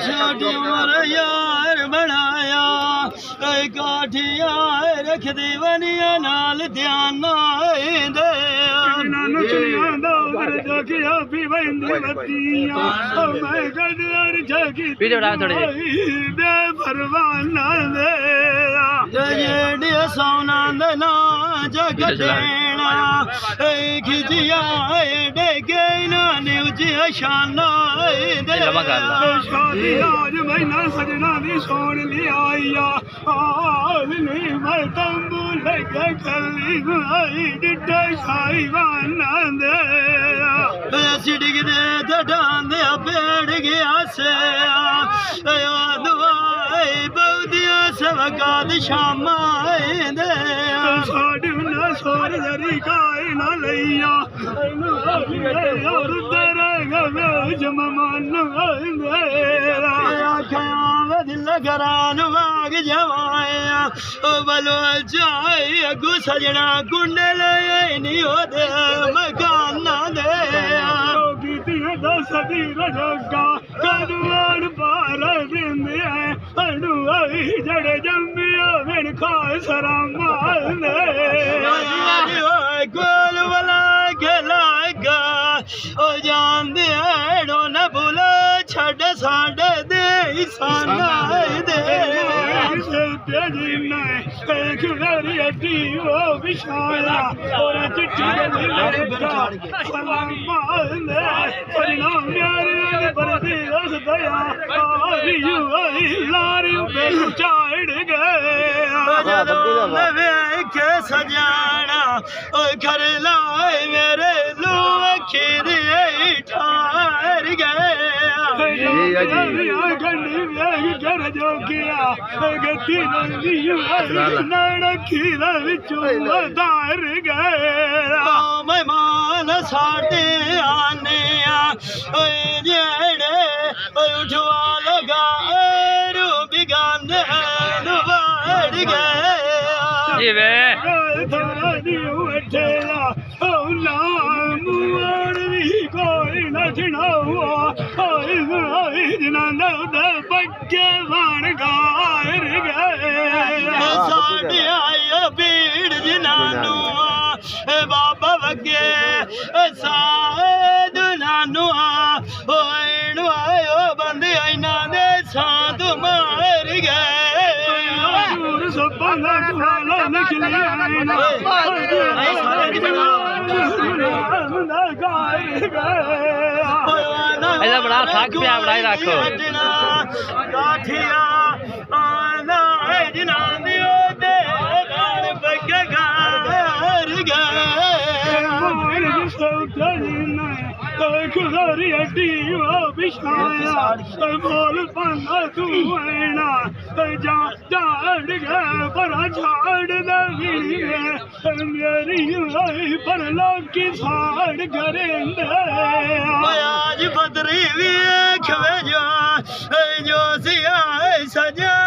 छोटी उम्र यार बनाया काठिया रख दी बनिया नाल ध्यान दे सोना देना जग देना खिजिया डेगे न्यूजिया शाना दे आज महीना सजना दी सोन लिया नहीं मैं तंबू लगे कली आई डिड्डा साई वाना दे सिड़क दे डांदे पेड़ गया से दुआई बहुदिया सबकाद शामा दे साढ़े ना सोर जरी काई ना लिया और तेरे जमान दिल करान माग जमाया बलो चाय अगू सजना कुंडल नहीं होते मकान दे सदी रजगा कदवान पार दिंदे अड़ुआई जड़े जम्बिया बिन खाए सरामा गोल वाला खेलाएगा ओ जान दे न भूला छड़ साढ़े दे साना दे वो बिछाया और चिट्ठी के सजाना घर लाए मेरे लो खीर ठार गए घर जो किया गति खीर दार गए मेहमान साढ़े आने जेड़े उठवा लगा रूबी गांध बढ़ गए कोई नचना हुआ पक्के बन गार गए साढ़े आए भीड़ जिनानू बाबा वगे साध नानू आयो बंदे आईना दे साध मार गए ऐसा बड़ा थाक पे आप बढ़ाई रखो बोल पाना तू आना जा झाड़ गए पर झाड़ मेरी पर लोग की साड़ करेंगे आज बदरी भी जो सिया सजा